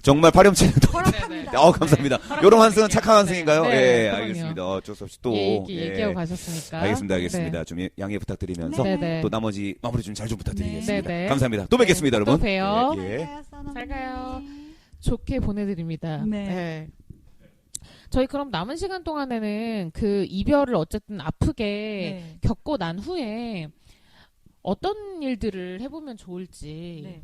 정말 파렴치는 허락합니다. 감사합니다. 이런 환승은 착한 환승인가요? 네, 예, 그럼요. 알겠습니다. 어쩔 수 없이 또 얘기하고 가셨으니까. 알겠습니다. 좀 양해 부탁드리면서 또 나머지 마무리 좀 잘 좀 부탁드리겠습니다. 네. 감사합니다. 또 뵙겠습니다, 여러분. 또 봬요. 예. 잘 가요. 좋게 보내드립니다. 네. 저희 그럼 남은 시간 동안에는 그 이별을 어쨌든 아프게 겪고 난 후에 어떤 일들을 해보면 좋을지.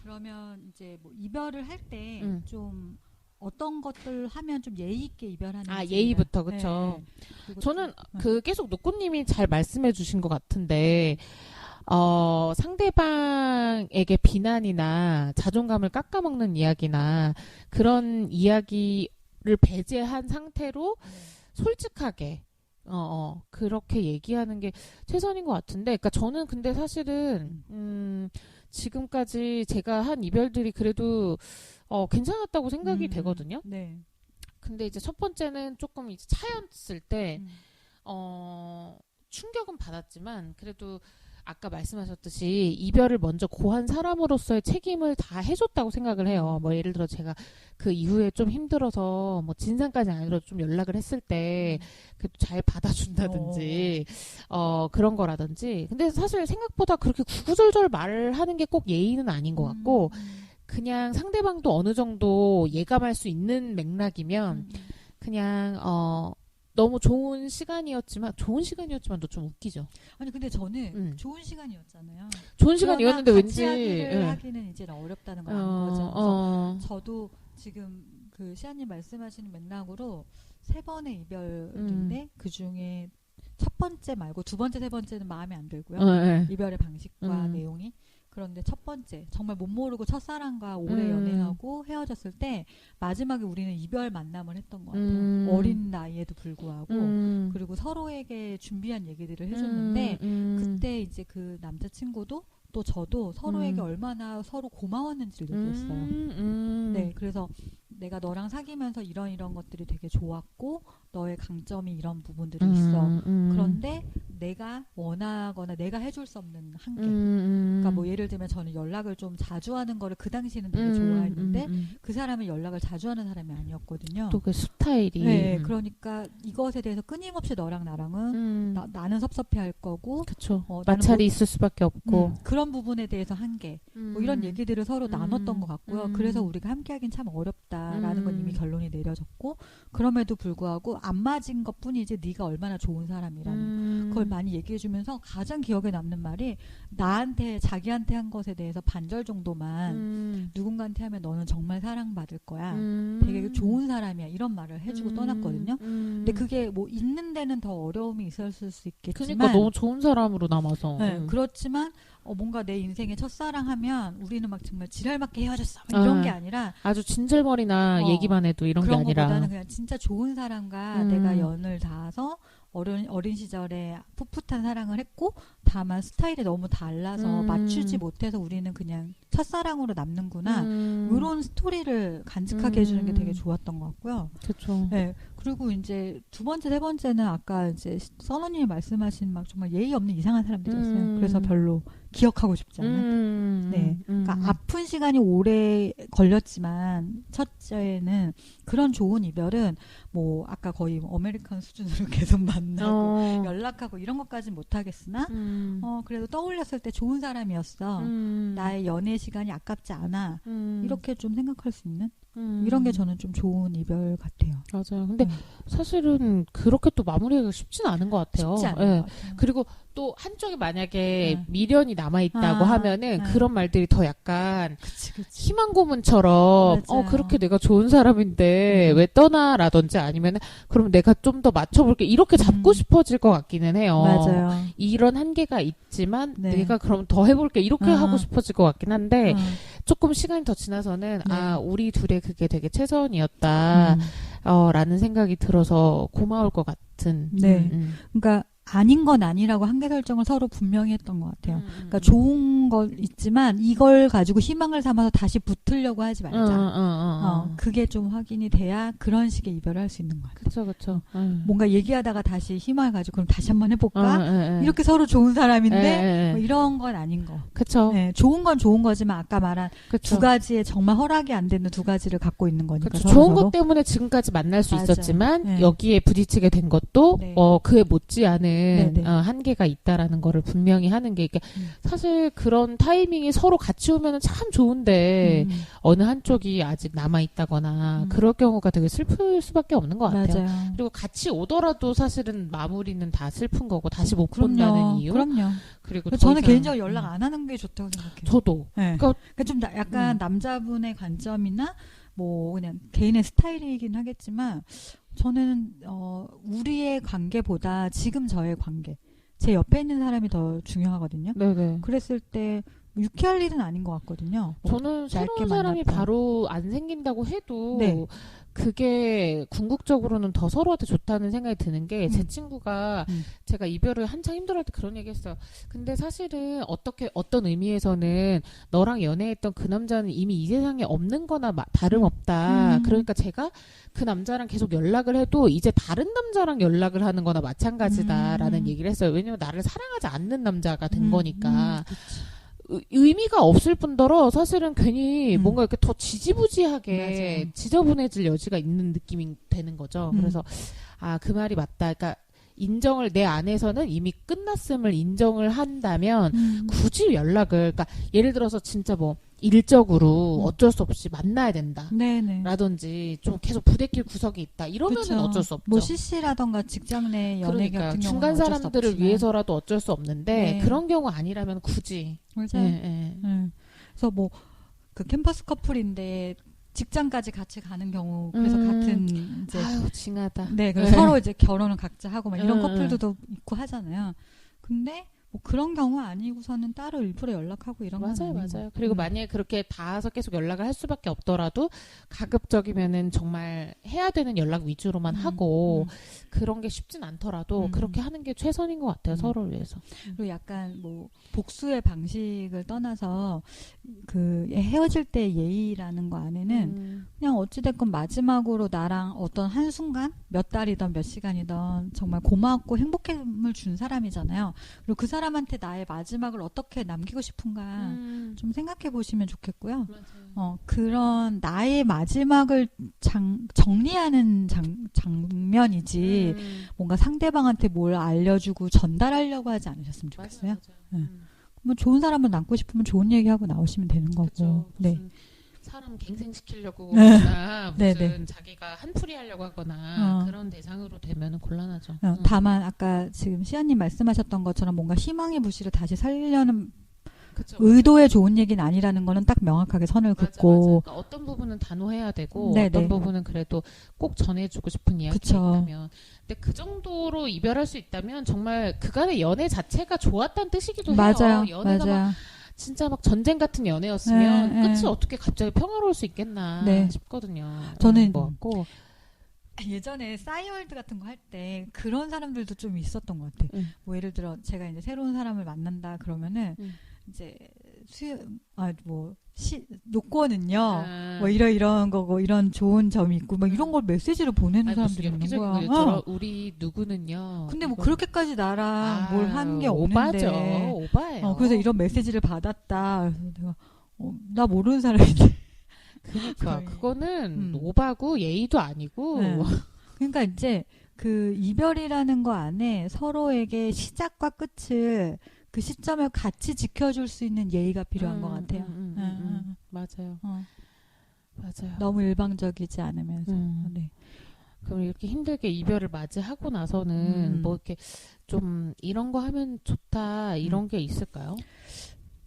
그러면 이제 뭐 이별을 할 때 좀 어떤 것들 하면 좀 예의 있게 이별하는지. 예의부터 그렇죠. 저는 그 계속 노꾸님이 잘 말씀해주신 것 같은데. 상대방에게 비난이나 자존감을 깎아먹는 이야기나 그런 이야기를 배제한 상태로 솔직하게 그렇게 얘기하는 게 최선인 것 같은데, 그러니까 저는 근데 사실은 지금까지 제가 한 이별들이 그래도 괜찮았다고 생각이 되거든요. 네. 근데 이제 첫 번째는 조금 이제 차였을 때, 충격은 받았지만, 그래도 아까 말씀하셨듯이 이별을 먼저 고한 사람으로서의 책임을 다 해줬다고 생각을 해요. 뭐 예를 들어 제가 그 이후에 좀 힘들어서 뭐 진상까지 아니더라도 좀 연락을 했을 때 그래도 잘 받아준다든지 그런 거라든지. 근데 사실 생각보다 그렇게 구구절절 말을 하는 게 꼭 예의는 아닌 것 같고 그냥 상대방도 어느 정도 예감할 수 있는 맥락이면 그냥 너무 좋은 시간이었지만 너 좀 웃기죠. 아니 근데 저는 좋은 시간이었잖아요. 좋은 시간이었는데 왠지 하기는 이제 어렵다는 걸 안 거죠. 그래서 저도 지금 그 시아님 말씀하시는 맥락으로 3번의 이별인데 그 중에 첫 번째 말고 두 번째, 세 번째는 마음에 안 들고요. 이별의 방식과 내용이. 그런데 첫 번째 정말 못 모르고 첫사랑과 오래 연애하고 헤어졌을 때 마지막에 우리는 이별 만남을 했던 것 같아요. 어린 나이에도 불구하고 그리고 서로에게 준비한 얘기들을 해줬는데 그때 이제 그 남자친구도 또 저도 서로에게 얼마나 서로 고마웠는지를 얘기했어요. 네, 그래서 내가 너랑 사귀면서 이런 것들이 되게 좋았고 너의 강점이 이런 부분들이 있어. 그런데 내가 원하거나 내가 해줄 수 없는 한계. 그러니까 뭐 예를 들면 저는 연락을 좀 자주 하는 거를 그 당시에는 되게 좋아했는데 그 사람은 연락을 자주 하는 사람이 아니었거든요. 또 그 스타일이. 네, 그러니까 이것에 대해서 끊임없이 너랑 나랑은 나는 섭섭해할 거고, 그쵸. 마찰이 있을 수밖에 없고 그런 부분에 대해서 한계. 뭐 이런 얘기들을 서로 나눴던 것 같고요. 그래서 우리가 함께하긴 참 어렵다라는 건 이미 결론이 내려졌고, 그럼에도 불구하고 안 맞은 것뿐이지 네가 얼마나 좋은 사람이라는 그걸 많이 얘기해주면서 가장 기억에 남는 말이 나한테 자기한테 한 것에 대해서 반절 정도만 누군가한테 하면 너는 정말 사랑받을 거야. 되게 좋은 사람이야. 이런 말을 해주고 떠났거든요. 근데 그게 뭐 있는 데는 더 어려움이 있었을 수 있겠지만 그러니까 너무 좋은 사람으로 남아서 네, 그렇지만 뭔가 내 인생의 첫사랑 하면 우리는 막 정말 지랄맞게 헤어졌어 이런 게 아니라 아주 진절머리나 얘기만 해도 이런 게 아니라 그런 것보다는 그냥 진짜 좋은 사람과 내가 연을 닿아서 어린 시절에 풋풋한 사랑을 했고 다만 스타일이 너무 달라서 맞추지 못해서 우리는 그냥 첫사랑으로 남는구나 이런 스토리를 간직하게 해주는 게 되게 좋았던 것 같고요. 그렇죠. 네, 그리고 이제 두 번째, 세 번째는 아까 이제 써너님이 말씀하신 막 정말 예의 없는 이상한 사람들이었어요. 그래서 별로 기억하고 싶지 않은. 네, 그러니까 아픈 시간이 오래 걸렸지만 첫째는 그런 좋은 이별은 뭐 아까 거의 아메리칸 수준으로 계속 만나고 연락하고 이런 것까지는 못하겠으나 그래도 떠올렸을 때 좋은 사람이었어. 나의 연애 시간이 아깝지 않아. 이렇게 좀 생각할 수 있는 이런 게 저는 좀 좋은 이별 같아요. 맞아요. 근데 사실은 그렇게 또 마무리하기가 쉽지는 않은 것 같아요. 쉽지 않은 것 같아요. 그리고 또 한쪽에 만약에 미련이 남아있다고 하면은 그런 말들이 더 약간 희망 고문처럼 그렇게 내가 좋은 사람인데 왜 떠나라든지 아니면은 그럼 내가 좀 더 맞춰볼게 이렇게 잡고 싶어질 것 같기는 해요. 맞아요. 이런 한계가 있지만 내가 그럼 더 해볼게 이렇게 하고 싶어질 것 같긴 한데 조금 시간이 더 지나서는 우리 둘의 그게 되게 최선이었다 라는 생각이 들어서 고마울 것 같은. 그러니까 아닌 건 아니라고 한계 설정을 서로 분명히 했던 것 같아요. 그러니까 좋은 거 있지만 이걸 가지고 희망을 삼아서 다시 붙으려고 하지 말자. 그게 좀 확인이 돼야 그런 식의 이별을 할 수 있는 것 같아요. 그렇죠. 뭔가 얘기하다가 다시 희망을 가지고 그럼 다시 한번 해볼까? 이렇게 서로 좋은 사람인데 뭐 이런 건 아닌 거. 그렇죠. 네, 좋은 건 좋은 거지만 아까 말한 두 가지에 정말 허락이 안 되는 두 가지를 갖고 있는 거니까. 좋은 것 때문에 지금까지 만날 수 있었지만 여기에 부딪히게 된 것도 그에 못지않은 한계가 있다라는 거를 분명히 하는 게 사실 그런 타이밍이 서로 같이 오면은 참 좋은데 어느 한쪽이 아직 남아 있다거나 그럴 경우가 되게 슬플 수밖에 없는 것 같아요. 맞아요. 그리고 같이 오더라도 사실은 마무리는 다 슬픈 거고 다시 못 본다는 이유. 그럼요. 그리고 저는 개인적으로 연락 안 하는 게 좋다고 생각해요. 저도. 네. 그러니까 좀 약간 남자분의 관점이나 뭐 그냥 개인의 스타일이긴 하겠지만 저는 우리의 관계보다 지금 저의 관계, 제 옆에 있는 사람이 더 중요하거든요. 네네. 그랬을 때 유쾌할 일은 아닌 것 같거든요. 저는 새로운 사람이 바로 안 생긴다고 해도 그게 궁극적으로는 더 서로한테 좋다는 생각이 드는 게 제 친구가 제가 이별을 한창 힘들어할 때 그런 얘기 했어요. 근데 사실은 어떤 의미에서는 너랑 연애했던 그 남자는 이미 이 세상에 없는 거나 다름없다. 그러니까 제가 그 남자랑 계속 연락을 해도 이제 다른 남자랑 연락을 하는 거나 마찬가지다라는 얘기를 했어요. 왜냐면 나를 사랑하지 않는 남자가 된 거니까. 의미가 없을 뿐더러 사실은 괜히 뭔가 이렇게 더 지지부지하게 맞아요. 지저분해질 여지가 있는 느낌이 되는 거죠. 그래서 그 말이 맞다. 그러니까 인정을 내 안에서는 이미 끝났음을 인정을 한다면 굳이 연락을 그러니까 예를 들어서 진짜 뭐 일적으로 어쩔 수 없이 만나야 된다. 네네. 라든지 좀 계속 부대낄 구석이 있다. 이러면은 그쵸. 어쩔 수 없죠. 뭐 CC라던가 직장 내 연애 그러니까 같은 경우는 중간 어쩔 수 사람들을 없지만. 위해서라도 어쩔 수 없는데 네. 그런 경우 아니라면 굳이. 맞아요. 예. 그래서 뭐 그 캠퍼스 커플인데 직장까지 같이 가는 경우 그래서 같은 이제 아유 징하다. 네, 그래서 서로 이제 결혼을 각자 하고 막 이런 커플들도 있고 하잖아요. 근데 뭐 그런 경우 아니고서는 따로 일부러 연락하고 이런 건 맞아요, 아니고. 맞아요. 그리고 만약에 그렇게 닿아서 계속 연락을 할 수밖에 없더라도 가급적이면은 정말 해야 되는 연락 위주로만 하고 그런 게 쉽진 않더라도 그렇게 하는 게 최선인 것 같아요, 서로를 위해서. 그리고 약간 뭐 복수의 방식을 떠나서 그 헤어질 때 예의라는 거 안에는 그냥 어찌됐건 마지막으로 나랑 어떤 한순간 몇 달이든 몇 시간이든 정말 고마웠고 행복함을 준 사람이잖아요. 그리고 그 사람한테 나의 마지막을 어떻게 남기고 싶은가 좀 생각해 보시면 좋겠고요. 그런 나의 마지막을 정리하는 장면이지 뭔가 상대방한테 뭘 알려주고 전달하려고 하지 않으셨으면 좋겠어요. 맞아요. 뭐 좋은 사람을 남고 싶으면 좋은 얘기하고 나오시면 되는 거고. 그쵸. 네. 사람 갱생시키려고 하거나 무슨 네네. 자기가 한풀이 하려고 하거나 그런 대상으로 되면 곤란하죠. 다만 아까 지금 시아님 말씀하셨던 것처럼 뭔가 희망의 불씨를 다시 살리려는 그쵸. 의도의 좋은 얘기는 아니라는 거는 딱 명확하게 선을 긋고 그러니까 어떤 부분은 단호해야 되고 네네. 어떤 부분은 그래도 꼭 전해주고 싶은 이야기가 그쵸. 있다면 근데 그 정도로 이별할 수 있다면 정말 그간의 연애 자체가 좋았다는 뜻이기도 맞아요. 해요. 연애가 맞아요. 막 진짜 막 전쟁 같은 연애였으면 네, 끝이 네. 어떻게 갑자기 평화로울 수 있겠나 네. 싶거든요. 저는 것 같고. 예전에 싸이월드 같은 거 할 때 그런 사람들도 좀 있었던 것 같아요. 뭐 예를 들어 제가 이제 새로운 사람을 만난다 그러면은 이제 요건은요 뭐 이런 거고 이런 좋은 점이 있고 막 이런 걸 메시지로 보내는 사람들이 있는 거야. 우리 누구는요. 근데 뭐 그렇게까지 나랑 뭘 한 게 오바죠. 없는데 오바예요. 그래서 이런 메시지를 받았다. 그래서 내가 나 모르는 사람인데. 그러니까 그거는 오바고 예의도 아니고. 네. 그러니까 이제 그 이별이라는 거 안에 서로에게 시작과 끝을 그 시점을 같이 지켜줄 수 있는 예의가 필요한 것 같아요. 맞아요. 맞아요. 너무 일방적이지 않으면서. 네. 그럼 이렇게 힘들게 이별을 맞이하고 나서는 뭐 이렇게 좀 이런 거 하면 좋다 이런 게 있을까요?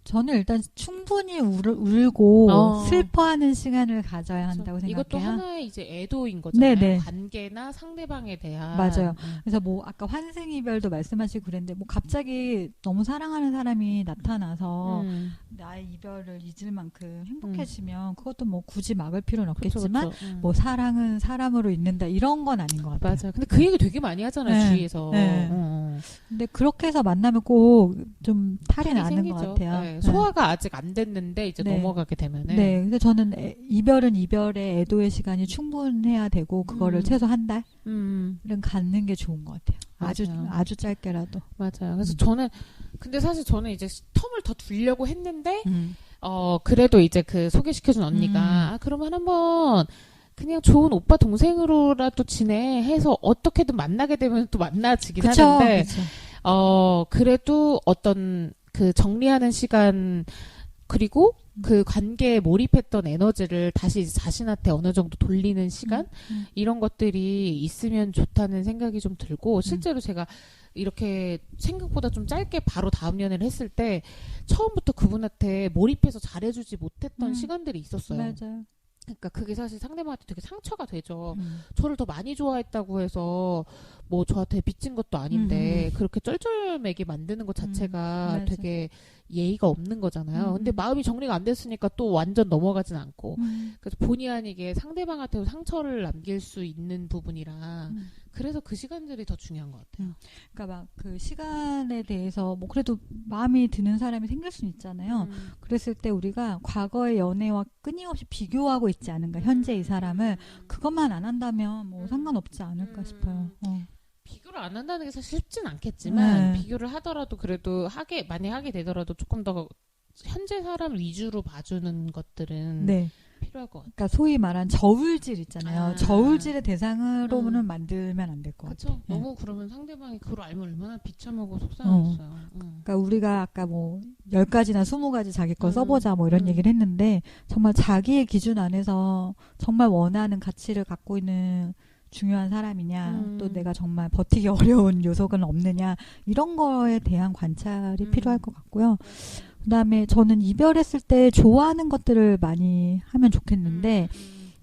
저는 일단 충분히 울고 슬퍼하는 시간을 가져야 한다고 생각해요. 이것도 하나의 이제 애도인 거잖아요. 네네. 관계나 상대방에 대한. 맞아요. 그래서 뭐 아까 환생 이별도 말씀하시고 그랬는데 뭐 갑자기 너무 사랑하는 사람이 나타나서 나의 이별을 잊을 만큼 행복해지면 그것도 뭐 굳이 막을 필요는 없겠지만 그쵸. 뭐 사랑은 사람으로 잊는다 이런 건 아닌 것 같아요. 맞아요. 근데 그 얘기 되게 많이 하잖아요. 네. 주위에서. 네. 근데 그렇게 해서 만나면 꼭 좀 탈이 나는 생기죠. 것 같아요. 네. 소화가 아직 안 됐는데 이제 넘어가게 되면은. 네. 근데 저는 이별은 이별의 애도의 시간이 충분해야 되고 그거를 최소 한 달은 갖는 게 좋은 것 같아요. 아주 짧게라도. 맞아요. 그래서 근데 사실 저는 이제 텀을 더 두려고 했는데 그래도 이제 그 소개시켜준 언니가 그러면 한번 그냥 좋은 오빠 동생으로라도 지내해서 어떻게든 만나게 되면 또 만나지긴 하는데 그래도 어떤 그 정리하는 시간 그리고 그 관계에 몰입했던 에너지를 다시 자신한테 어느 정도 돌리는 시간 이런 것들이 있으면 좋다는 생각이 좀 들고 실제로 제가 이렇게 생각보다 좀 짧게 바로 다음 연애를 했을 때 처음부터 그분한테 몰입해서 잘해주지 못했던 시간들이 있었어요. 맞아요. 그러니까 그게 사실 상대방한테 되게 상처가 되죠. 저를 더 많이 좋아했다고 해서 뭐 저한테 빚진 것도 아닌데 그렇게 쩔쩔매게 만드는 것 자체가 되게 예의가 없는 거잖아요. 근데 마음이 정리가 안 됐으니까 또 완전 넘어가진 않고 그래서 본의 아니게 상대방한테 상처를 남길 수 있는 부분이라 그래서 그 시간들이 더 중요한 것 같아요. 그러니까 막 그 시간에 대해서 뭐 그래도 마음이 드는 사람이 생길 수는 있잖아요. 그랬을 때 우리가 과거의 연애와 끊임없이 비교하고 있지 않은가, 현재 이 사람을. 그것만 안 한다면 뭐 상관없지 않을까 싶어요. 비교를 안 한다는 게 사실 쉽진 않겠지만 비교를 하더라도 그래도 많이 하게 되더라도 조금 더 현재 사람 위주로 봐주는 것들은 필요할 것 같아요. 그러니까 소위 말한 저울질 있잖아요. 저울질의 대상으로는 만들면 안 될 것 같아요. 너무 그러면 상대방이 그걸 알면 얼마나 비참하고 속상하겠어요. 그러니까 우리가 아까 뭐 10가지나 20가지 자기 거 써보자 뭐 이런 얘기를 했는데 정말 자기의 기준 안에서 정말 원하는 가치를 갖고 있는 중요한 사람이냐, 또 내가 정말 버티기 어려운 요소는 없느냐, 이런 거에 대한 관찰이 필요할 것 같고요. 그다음에 저는 이별했을 때 좋아하는 것들을 많이 하면 좋겠는데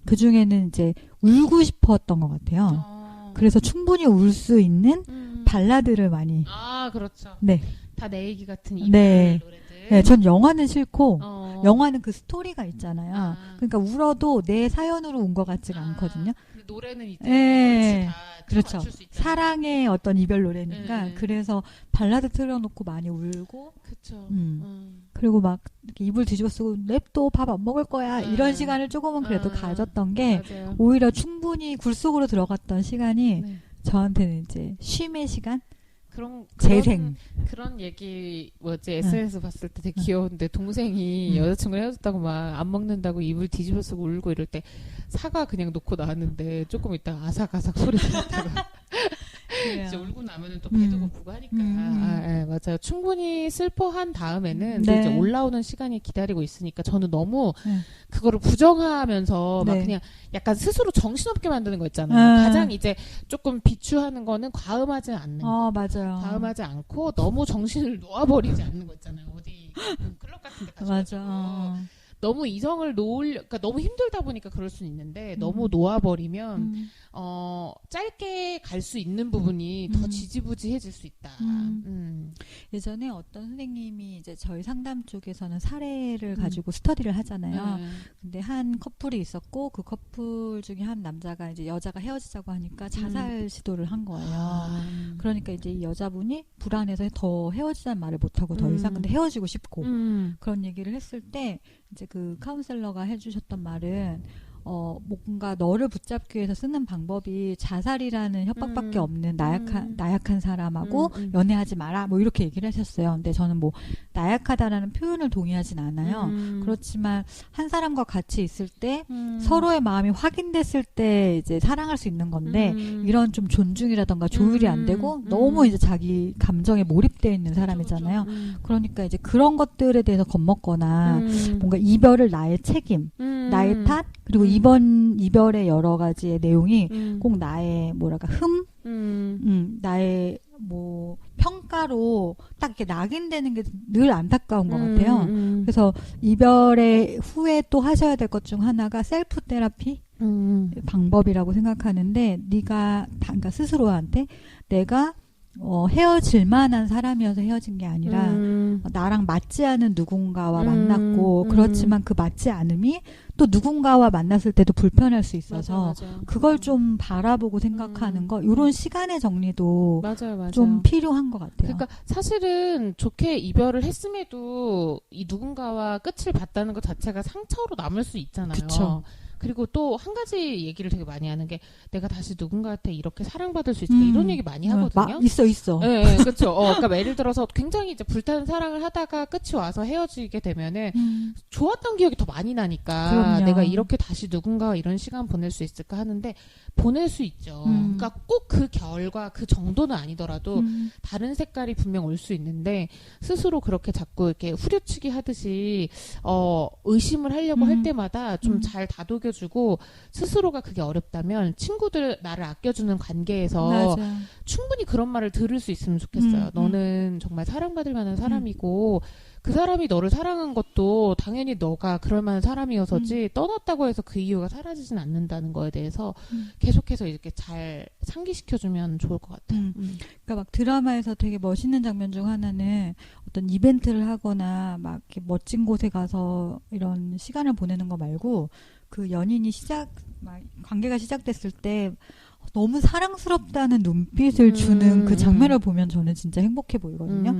그 중에는 이제 울고 싶었던 것 같아요. 그래서 충분히 울 수 있는 발라드를 많이. 그렇죠. 네. 다 내 얘기 같은 이별 노래들. 네, 전 영화는 싫고 영화는 그 스토리가 있잖아요. 그러니까 울어도 내 사연으로 운 것 같지가 않거든요. 노래는 이제 그렇죠. 사랑의 어떤 이별 노래니까 그래서 발라드 틀어놓고 많이 울고. 그렇죠. 그리고 막 이렇게 이불 뒤집어 쓰고 냅둬 밥 안 먹을 거야 이런 시간을 조금은 그래도 가졌던 게 맞아요. 오히려 충분히 굴 속으로 들어갔던 시간이 저한테는 이제 쉼의 시간. 재생. 그런 얘기 SNS 봤을 때 되게 귀여운데 동생이 여자친구랑 헤어졌다고 막 안 먹는다고 이불 뒤집어 쓰고 울고 이럴 때 사과 그냥 놓고 나왔는데 조금 있다가 아삭아삭 소리 들었다가 이제 울고 나면은 또 배도 고프고 하니까 맞아요. 충분히 슬퍼한 다음에는 이제 올라오는 시간이 기다리고 있으니까 저는 너무 그거를 부정하면서 막 그냥 약간 스스로 정신없게 만드는 거 있잖아요. 가장 이제 조금 비추하는 거는 과음하지 않는 거. 맞아요. 과음하지 않고 너무 정신을 놓아버리지 않는 거 있잖아요. 어디 클럽 같은 데 가서 맞아. 너무 이성을 그러니까 너무 힘들다 보니까 그럴 수는 있는데 너무 놓아버리면 짧게 갈 수 있는 부분이 더 지지부지해질 수 있다. 예전에 어떤 선생님이 이제 저희 상담 쪽에서는 사례를 가지고 스터디를 하잖아요. 근데 한 커플이 있었고 그 커플 중에 한 남자가 이제 여자가 헤어지자고 하니까 자살 시도를 한 거예요. 그러니까 이제 이 여자분이 불안해서 더 헤어지자는 말을 못하고 더 이상 근데 헤어지고 싶고 그런 얘기를 했을 때 이제 그 카운셀러가 해주셨던 말은 뭔가 너를 붙잡기 위해서 쓰는 방법이 자살이라는 협박밖에 없는 나약한 사람하고 연애하지 마라 뭐 이렇게 얘기를 하셨어요. 근데 저는 뭐 나약하다라는 표현을 동의하진 않아요. 그렇지만 한 사람과 같이 있을 때 서로의 마음이 확인됐을 때 이제 사랑할 수 있는 건데 이런 좀 존중이라던가 조율이 안 되고 너무 이제 자기 감정에 몰입되어 있는 사람이잖아요. 그러니까 이제 그런 것들에 대해서 겁먹거나 뭔가 이별을 나의 책임, 나의 탓 그리고 이번 이별의 여러 가지의 내용이 꼭 나의 뭐랄까 나의 뭐 평가로 딱 이렇게 낙인되는 게 늘 안타까운 것 같아요. 그래서 이별의 후에 또 하셔야 될 것 중 하나가 셀프 테라피 방법이라고 생각하는데 그러니까 스스로한테 내가 헤어질 만한 사람이어서 헤어진 게 아니라 나랑 맞지 않은 누군가와 만났고 그렇지만 그 맞지 않음이 또 누군가와 만났을 때도 불편할 수 있어서 맞아. 그걸 좀 바라보고 생각하는 거 이런 시간의 정리도 맞아요. 좀 필요한 것 같아요. 그러니까 사실은 좋게 이별을 했음에도 이 누군가와 끝을 봤다는 것 자체가 상처로 남을 수 있잖아요. 그쵸. 그리고 또 한 가지 얘기를 되게 많이 하는 게 내가 다시 누군가한테 이렇게 사랑받을 수 있을까 이런 얘기 많이 하거든요. 있어. 네, 그렇죠. 그러니까 예를 들어서 굉장히 이제 불타는 사랑을 하다가 끝이 와서 헤어지게 되면은 좋았던 기억이 더 많이 나니까 그럼요. 내가 이렇게 다시 누군가와 이런 시간 보낼 수 있을까 하는데 보낼 수 있죠. 그러니까 꼭 그 결과 그 정도는 아니더라도 다른 색깔이 분명 올 수 있는데 스스로 그렇게 자꾸 이렇게 후려치기 하듯이 의심을 하려고 할 때마다 좀 잘 다독여 아껴주고 스스로가 그게 어렵다면 친구들 나를 아껴주는 관계에서 맞아. 충분히 그런 말을 들을 수 있으면 좋겠어요. 너는 정말 사랑받을 만한 사람이고 그 사람이 너를 사랑한 것도 당연히 너가 그럴 만한 사람이어서지 떠났다고 해서 그 이유가 사라지진 않는다는 거에 대해서 계속해서 이렇게 잘 상기시켜주면 좋을 것 같아요. 그러니까 막 드라마에서 되게 멋있는 장면 중 하나는 어떤 이벤트를 하거나 막 이렇게 멋진 곳에 가서 이런 시간을 보내는 거 말고 그 연인이 막 관계가 시작됐을 때 너무 사랑스럽다는 눈빛을 주는 그 장면을 보면 저는 진짜 행복해 보이거든요.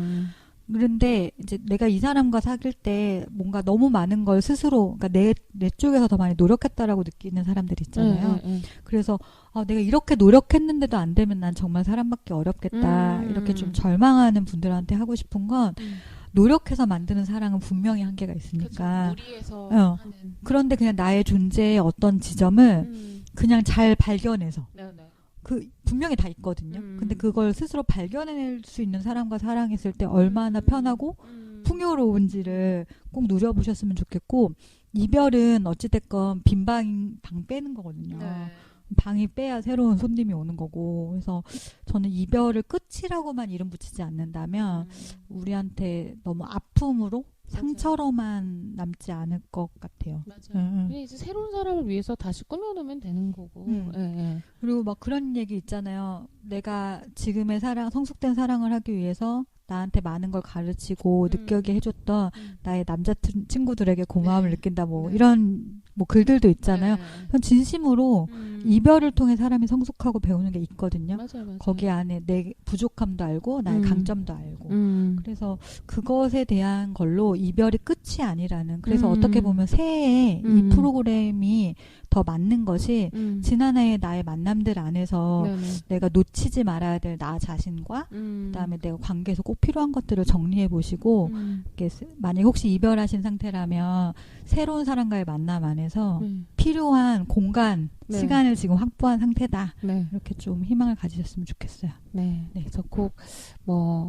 그런데 이제 내가 이 사람과 사귈 때 뭔가 너무 많은 걸 스스로, 그러니까 내 쪽에서 더 많이 노력했다라고 느끼는 사람들이 있잖아요. 그래서 내가 이렇게 노력했는데도 안 되면 난 정말 사람받기 어렵겠다. 이렇게 좀 절망하는 분들한테 하고 싶은 건 노력해서 만드는 사랑은 분명히 한계가 있으니까. 그렇죠. 무리해서 하는. 그런데 그냥 나의 존재의 어떤 지점을 그냥 잘 발견해서. 분명히 다 있거든요. 근데 그걸 스스로 발견해낼 수 있는 사람과 사랑했을 때 얼마나 편하고 풍요로운지를 꼭 누려보셨으면 좋겠고, 이별은 어찌됐건 빈 방 빼는 거거든요. 방이 빼야 새로운 손님이 오는 거고. 그래서 저는 이별을 끝이라고만 이름 붙이지 않는다면 우리한테 너무 아픔으로 상처로만 남지 않을 것 같아요. 맞아요. 이제 새로운 사람을 위해서 다시 꾸며놓으면 되는 거고. 그리고 막 그런 얘기 있잖아요. 내가 지금의 성숙된 사랑을 하기 위해서 나한테 많은 걸 가르치고 느끼게 해줬던 나의 남자 친구들에게 고마움을 느낀다. 이런 글들도 있잖아요. 전 진심으로 이별을 통해 사람이 성숙하고 배우는 게 있거든요. 맞아요. 거기 안에 내 부족함도 알고 나의 강점도 알고. 그래서 그것에 대한 걸로 이별이 끝이 아니라는. 그래서 어떻게 보면 새해에 이 프로그램이 더 맞는 것이 지난해의 나의 만남들 안에서 내가 놓치지 말아야 될 나 자신과 그다음에 내가 관계에서 꼭 필요한 것들을 정리해 보시고 만약 혹시 이별하신 상태라면 새로운 사람과의 만남 안에서 필요한 공간, 시간을 지금 확보한 상태다. 이렇게 좀 희망을 가지셨으면 좋겠어요. 그래서 꼭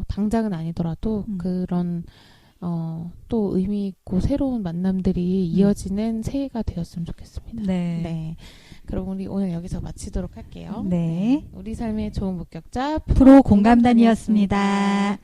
당장은 아니더라도 그런 또 의미 있고 새로운 만남들이 이어지는 새해가 되었으면 좋겠습니다. 그럼 우리 오늘 여기서 마치도록 할게요. 우리 삶의 좋은 목격자 프로 공감단이었습니다.